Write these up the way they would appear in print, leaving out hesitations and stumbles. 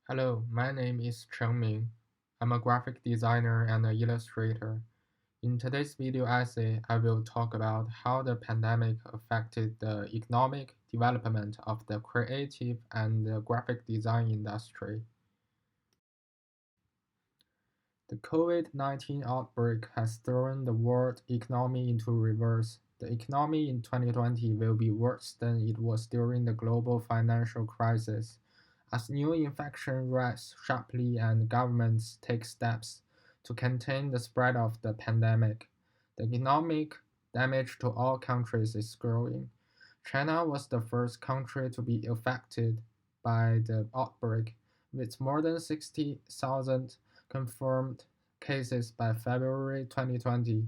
Hello, my name is Cheng Ming. I'm a graphic designer and an illustrator. In today's video essay, I will talk about how the pandemic affected the economic development of the creative and the graphic design industry. The COVID-19 outbreak has thrown the world economy into reverse. The economy in 2020 will be worse than it was during the global financial crisis, as new infections rise sharply and governments take steps to contain the spread of the pandemic. The economic damage to all countries is growing. China was the first country to be affected by the outbreak, with more than 60,000 confirmed cases by February 2020.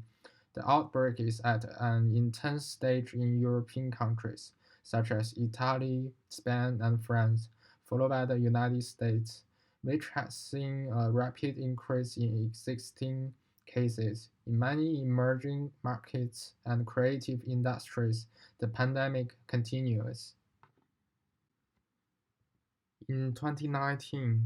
The outbreak is at an intense stage in European countries, such as Italy, Spain, and France, followed by the United States, which has seen a rapid increase in existing cases. In many emerging markets and creative industries, the pandemic continues. In 2019,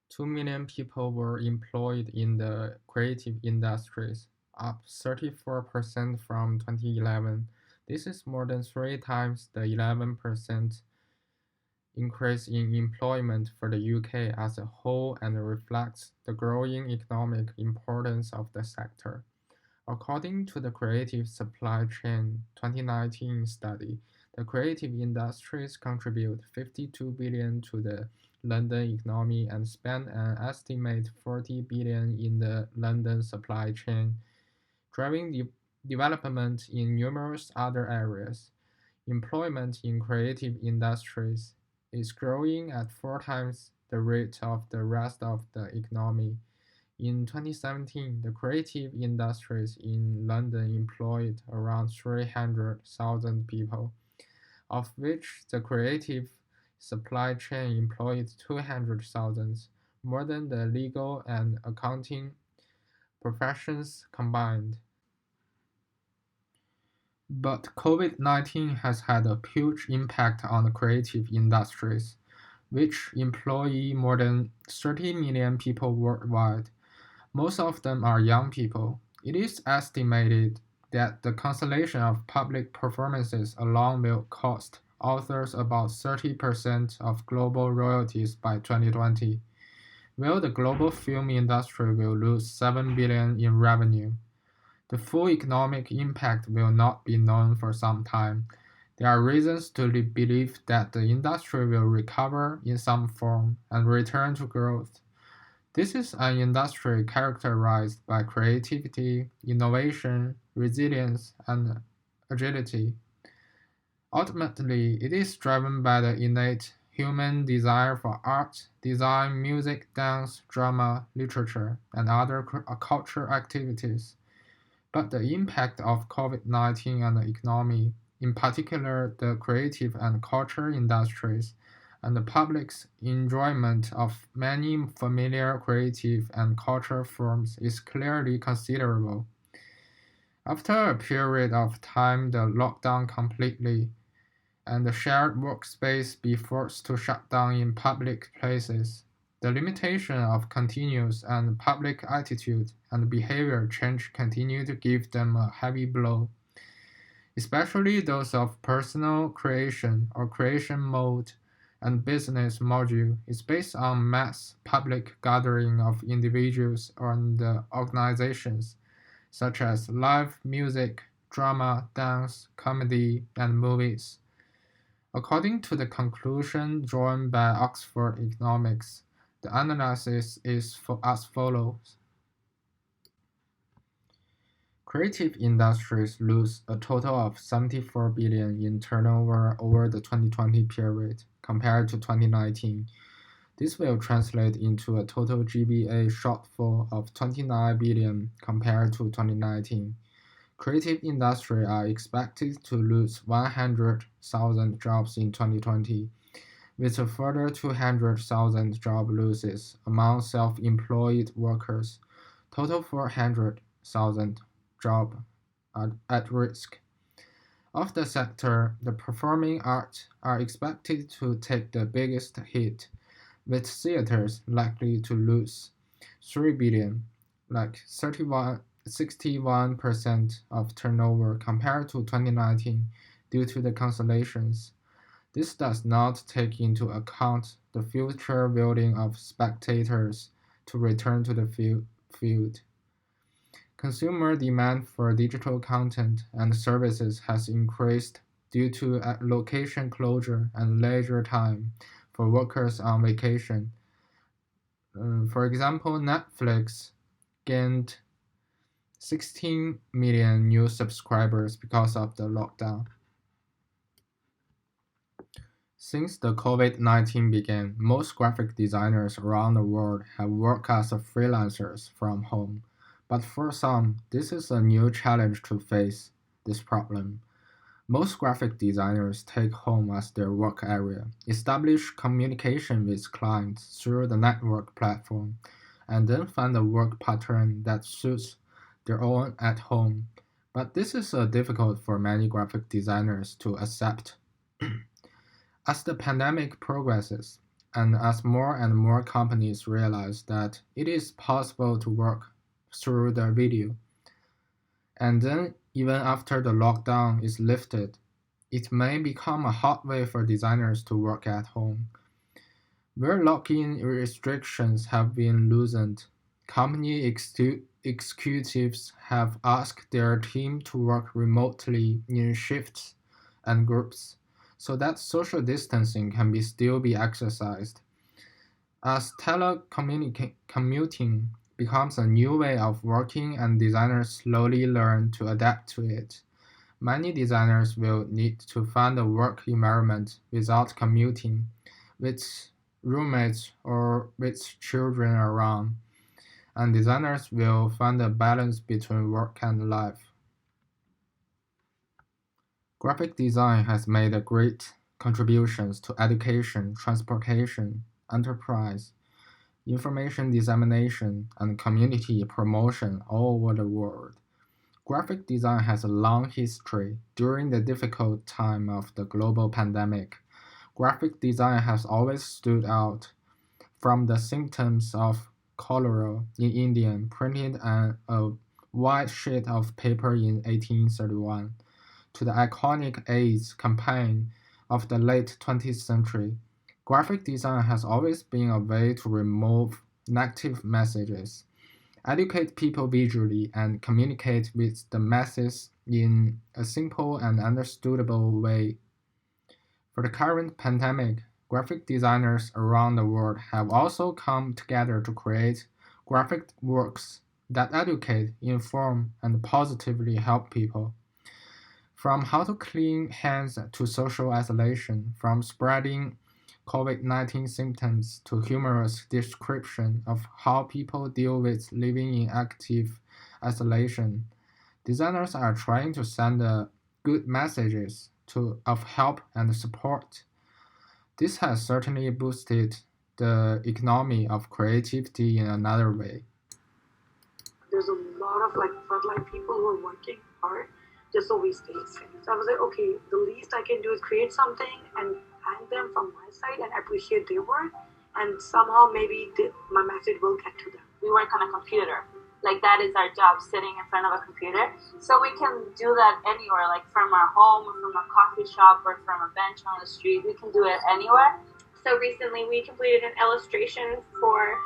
2 million people were employed in the creative industries, up 34% from 2011. This is more than three times the 11% increase in employment for the UK as a whole and reflects the growing economic importance of the sector. According to the Creative Supply Chain 2019 study, the creative industries contribute 52 billion to the London economy and spend an estimated 40 billion in the London supply chain, driving development in numerous other areas. Employment in creative industries is growing at four times the rate of the rest of the economy. In 2017, the creative industries in London employed around 300,000 people, of which the creative supply chain employed 200,000, more than the legal and accounting professions combined. But COVID-19 has had a huge impact on the creative industries, which employ more than 30 million people worldwide. Most of them are young people. It is estimated that the cancellation of public performances alone will cost authors about 30% of global royalties by 2020, while the global film industry will lose 7 billion in revenue. The full economic impact will not be known for some time. There are reasons to believe that the industry will recover in some form and return to growth. This is an industry characterized by creativity, innovation, resilience, and agility. Ultimately, it is driven by the innate human desire for art, design, music, dance, drama, literature, and other cultural activities. But the impact of COVID-19 on the economy, in particular the creative and culture industries, and the public's enjoyment of many familiar creative and cultural forms is clearly considerable. After a period of time the lockdown completely, and the shared workspace be forced to shut down in public places, the limitation of continuous and public attitude and behavior change continue to give them a heavy blow, especially those of personal creation or creation mode and business module is based on mass public gathering of individuals and organizations, such as live music, drama, dance, comedy, and movies. According to the conclusion drawn by Oxford Economics, the analysis is as follows. Creative industries lose a total of 74 billion in turnover over the 2020 period compared to 2019. This will translate into a total GBA shortfall of 29 billion compared to 2019. Creative industry are expected to lose 100,000 jobs in 2020, with a further 200,000 job losses among self-employed workers. Total 400,000 jobs are at risk. Of the sector, the performing arts are expected to take the biggest hit, with theaters likely to lose 3 billion, like 61% of turnover compared to 2019 due to the cancellations. This does not take into account the future willing of spectators to return to the field. Consumer demand for digital content and services has increased due to location closure and leisure time for workers on vacation. For example, Netflix gained 16 million new subscribers because of the lockdown. Since the COVID-19 began, most graphic designers around the world have worked as freelancers from home. But for some, this is a new challenge to face this problem. Most graphic designers take home as their work area, establish communication with clients through the network platform, and then find a work pattern that suits their own at home. But this is difficult for many graphic designers to accept. As the pandemic progresses, and as more and more companies realize that it is possible to work through the video, and then even after the lockdown is lifted, it may become a hot way for designers to work at home. Where lock-in restrictions have been loosened, company executives have asked their team to work remotely in shifts and groups so that social distancing can still be exercised. As telecommuting becomes a new way of working and designers slowly learn to adapt to it, many designers will need to find a work environment without commuting, with roommates or with children around, and designers will find a balance between work and life. Graphic design has made great contributions to education, transportation, enterprise, information dissemination, and community promotion all over the world. Graphic design has a long history. During the difficult time of the global pandemic, graphic design has always stood out. From the symptoms of cholera in India printed on a white sheet of paper in 1831 to the iconic AIDS campaign of the late 20th century, graphic design has always been a way to remove negative messages, educate people visually, and communicate with the masses in a simple and understandable way. For the current pandemic, graphic designers around the world have also come together to create graphic works that educate, inform, and positively help people. From how to clean hands to social isolation, from spreading COVID-19 symptoms to humorous description of how people deal with living in active isolation, designers are trying to send good messages of help and support. This has certainly boosted the economy of creativity in another way. There's a lot of like frontline people who are working hard just so we stay safe. So I was like, okay, the least I can do is create something and thank them from my side and appreciate their work, and somehow maybe my message will get to them. We work on a computer. Like that is our job, sitting in front of a computer. So we can do that anywhere, like from our home or from a coffee shop or from a bench on the street. We can do it anywhere. So recently we completed an illustration for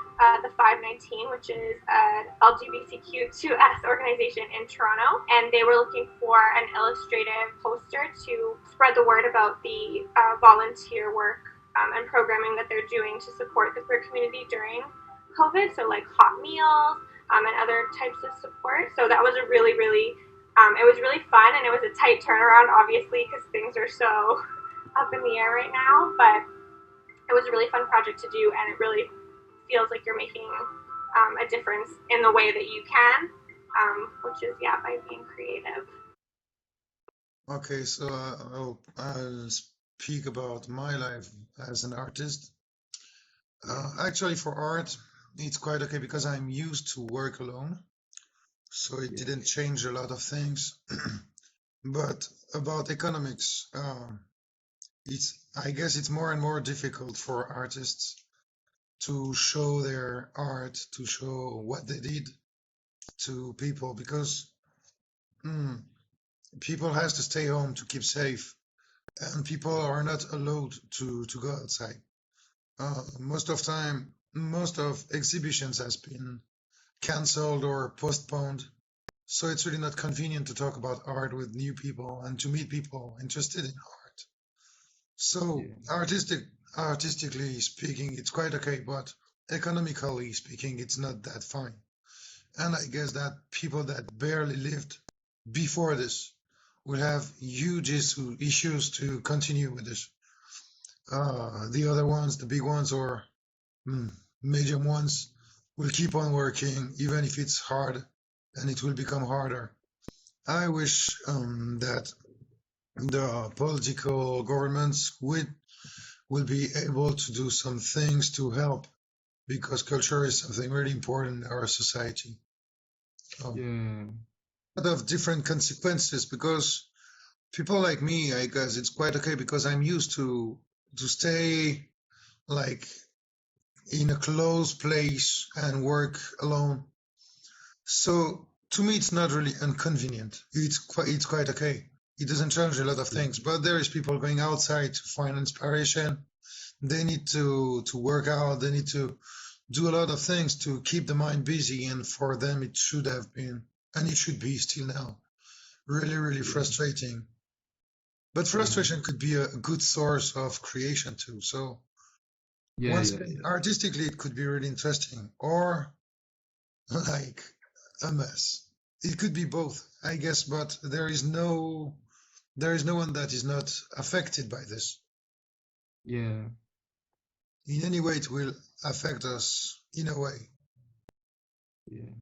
the 519, which is an LGBTQ2S organization in Toronto, and they were looking for an illustrative poster to spread the word about the volunteer work and programming that they're doing to support the queer community during COVID, so like hot meals and other types of support. So that was a really, really, it was really fun, and it was a tight turnaround, obviously, because things are so up in the air right now, but it was a really fun project to do, and it really feels like you're making a difference in the way that you can, which is, yeah, by being creative. Okay, so I'll speak about my life as an artist. Actually, for art, it's quite okay because I'm used to work alone, so it didn't change a lot of things. But about economics, I guess it's more and more difficult for artists to show their art, to show what they did to people, because people has to stay home to keep safe, and people are not allowed to go outside. Most of exhibitions has been cancelled or postponed, so it's really not convenient to talk about art with new people and to meet people interested in art. So Yeah. artistically speaking, it's quite okay, but economically speaking, it's not that fine. And I guess that people that barely lived before this will have huge issues to continue with this. The other ones, the big ones or medium ones, will keep on working even if it's hard, and it will become harder. I wish that the political governments will be able to do some things to help, because culture is something really important in our society. Yeah. A lot of different consequences, because people like me, I guess it's quite okay because I'm used to stay like in a closed place and work alone. So to me, it's not really inconvenient. It's quite okay. It doesn't change a lot of Yeah. things, but there is people going outside to find inspiration. They need to work out. They need to do a lot of things to keep the mind busy, and for them, it should have been, and it should be still now, really, really Yeah. frustrating. But Yeah. frustration could be a good source of creation too. So Yeah. once Yeah. again, Yeah. artistically, it could be really interesting, or like a mess. It could be both, I guess, but there is no one that is not affected by this. Yeah. In any way, it will affect us in a way. Yeah.